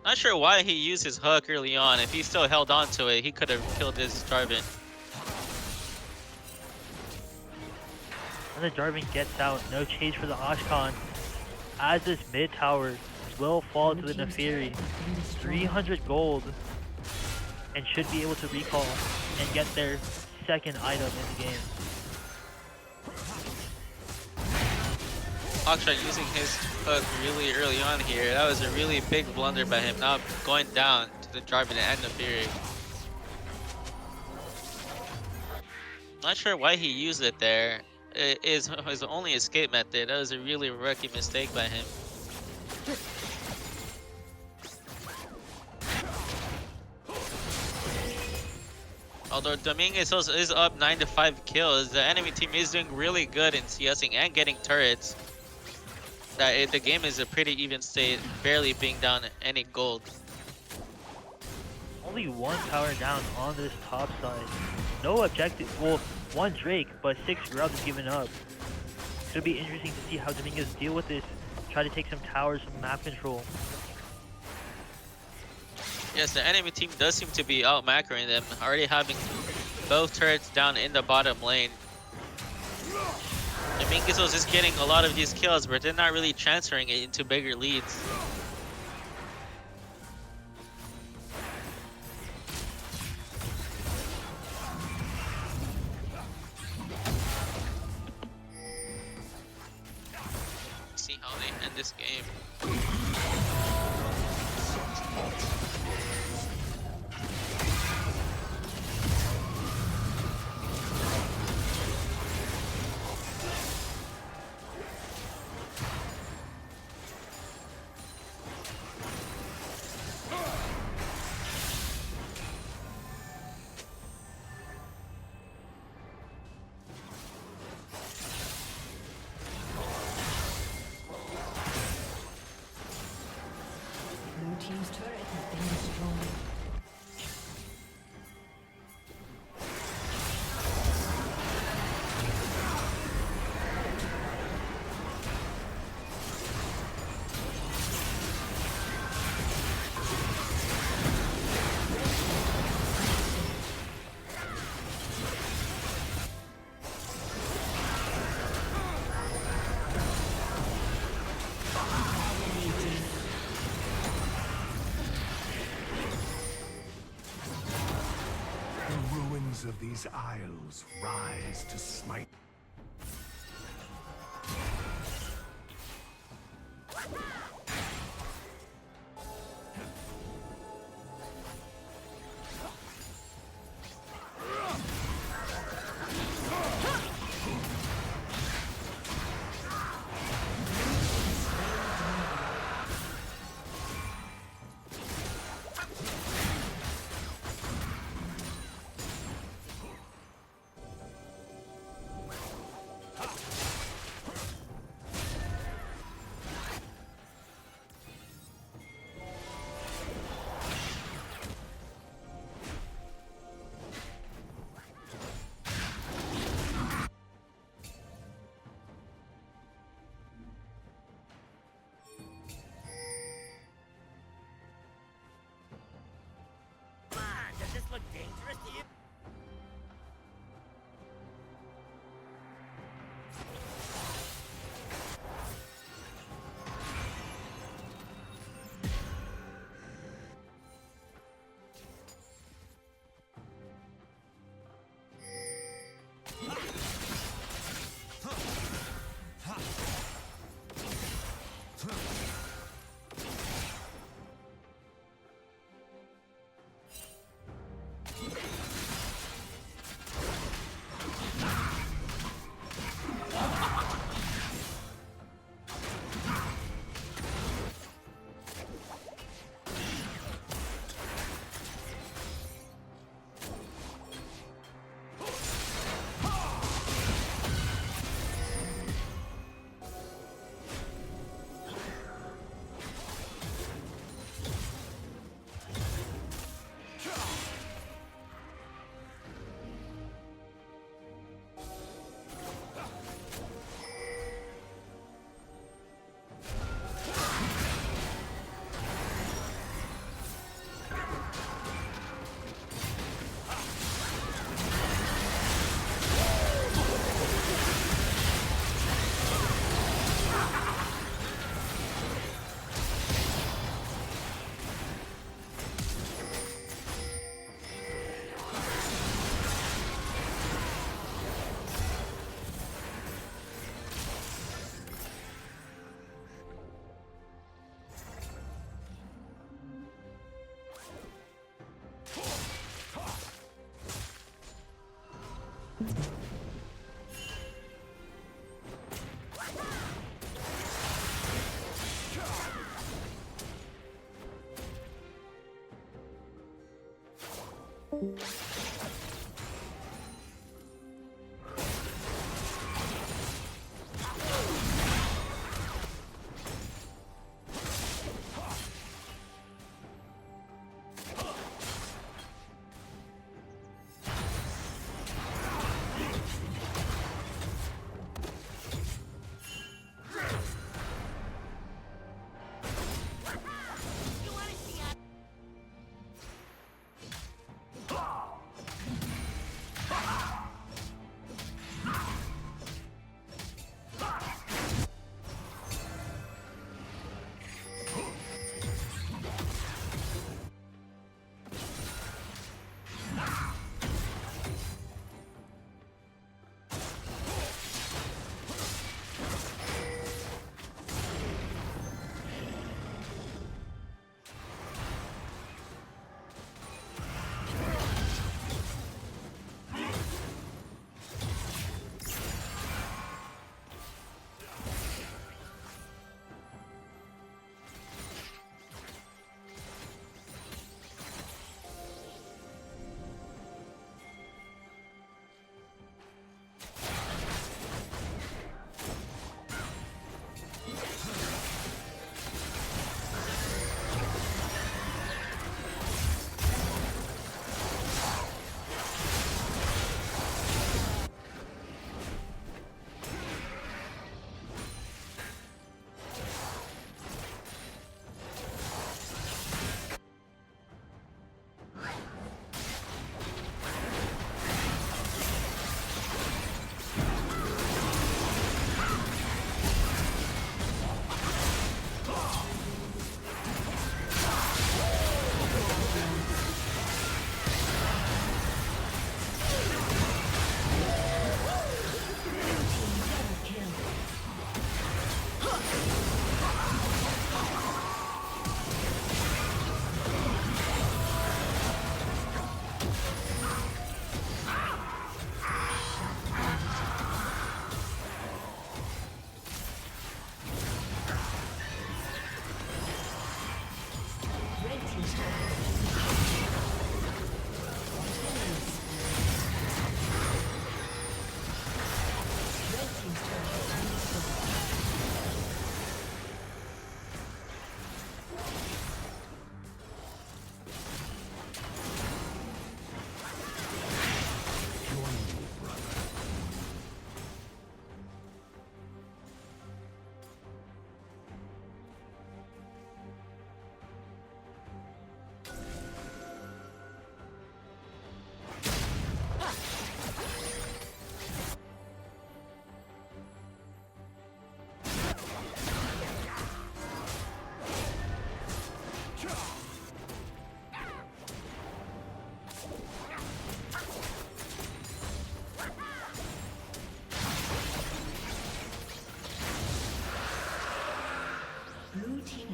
Not sure why he used his hook early on. If he still held on to it, he could have killed this Jarvan. And the Jarvan gets out. No chase for the Ashkan. As this mid tower will fall to the Neferi. 300 gold. And should be able to recall and get their second item in the game. Akshan using his hook really early on here. That was a really big blunder by him. Now going down to the Jarvan and the Fury. Not sure why he used it there. It is his only escape method. That was a really rookie mistake by him. Although Dominguez is up 9 to 5 kills, the enemy team is doing really good in CSing and getting turrets. The game is a pretty even state, barely being down any gold. Only 1 tower down on this top side. No objective, well, 1 Drake, but 6 grubs given up. It's gonna be interesting to see how Dominguez deal with this. Try to take some towers, some map control. Yes, the enemy team does seem to be out macroing them, already having both turrets down in the bottom lane. Dominguez was just getting a lot of these kills, but they're not really transferring it into bigger leads. See how they end this game. Blue team's turret has been destroyed. The ruins of these isles rise to smite.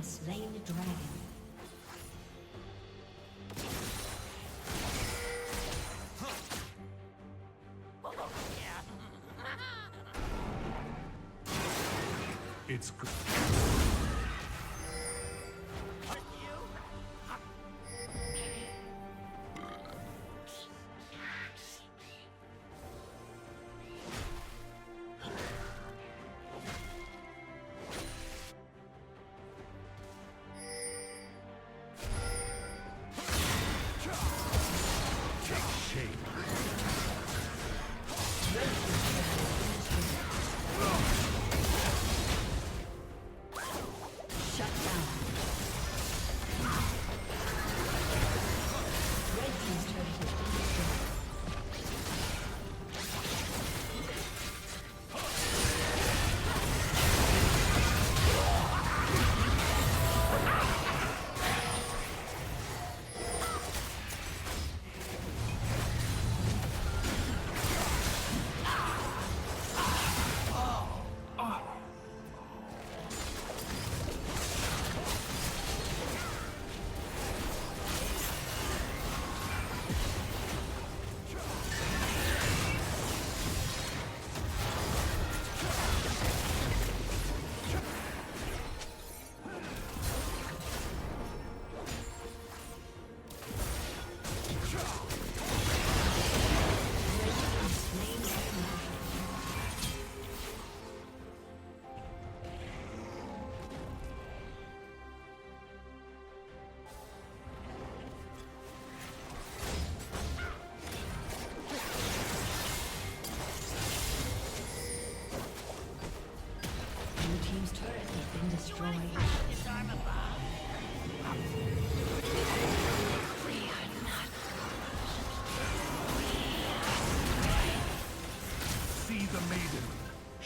slain the dragon. It's good.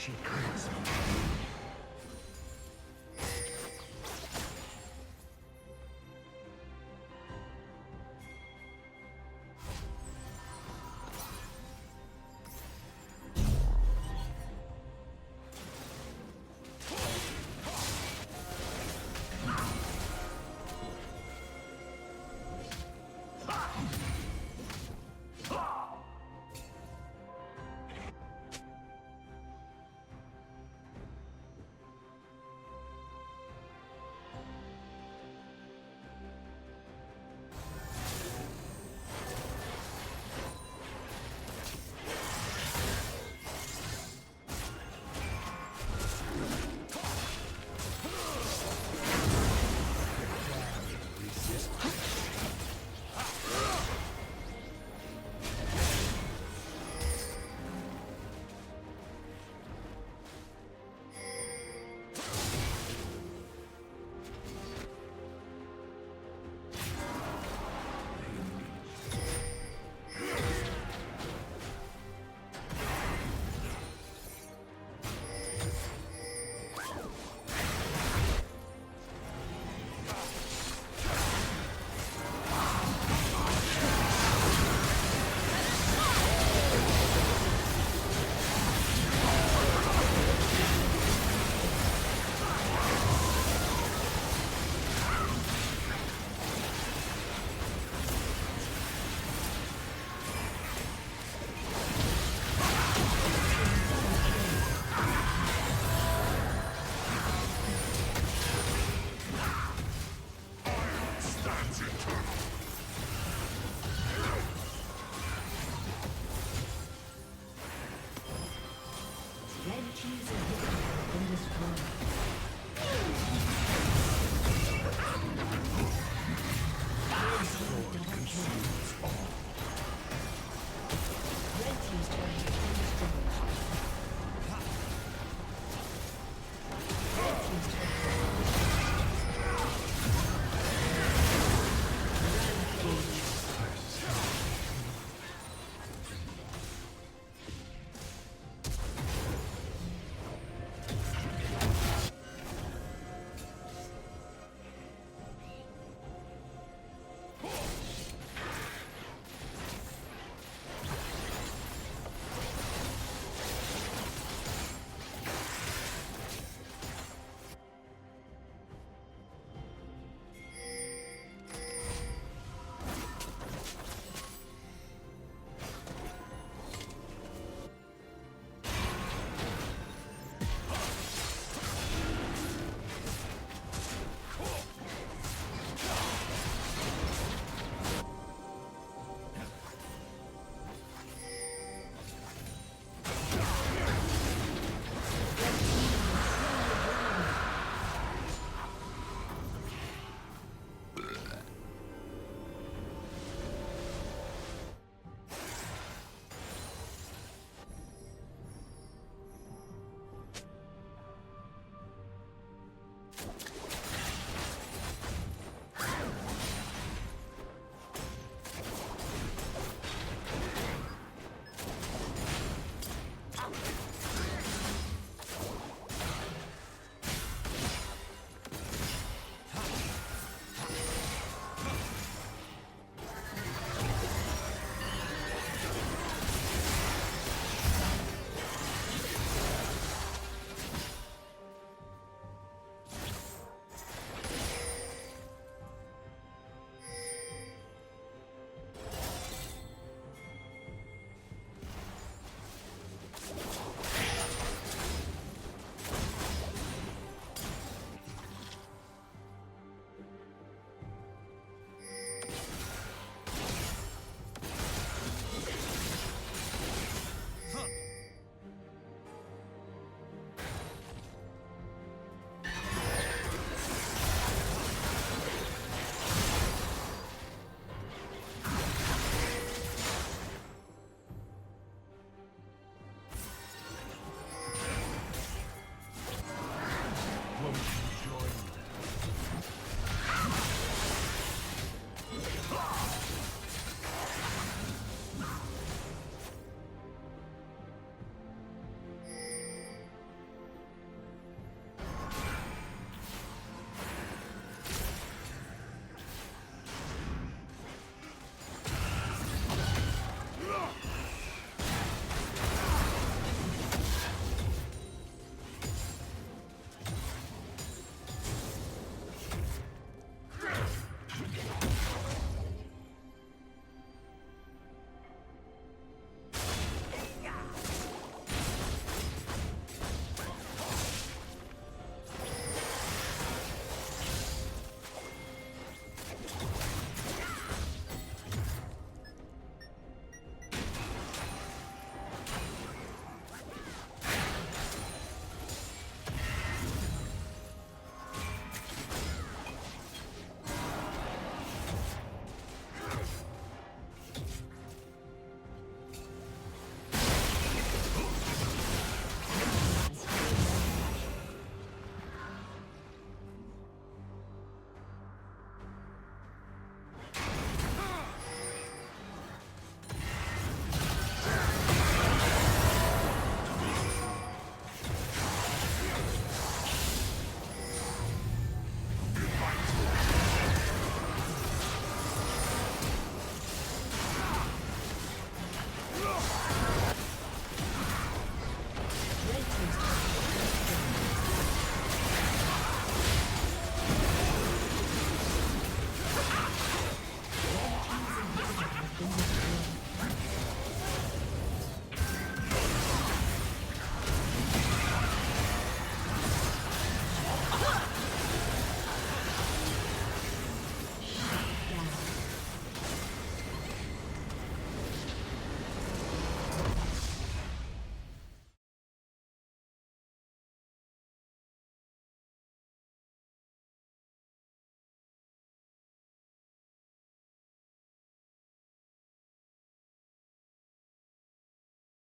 She comes. Red team's inhibitor has been destroyed.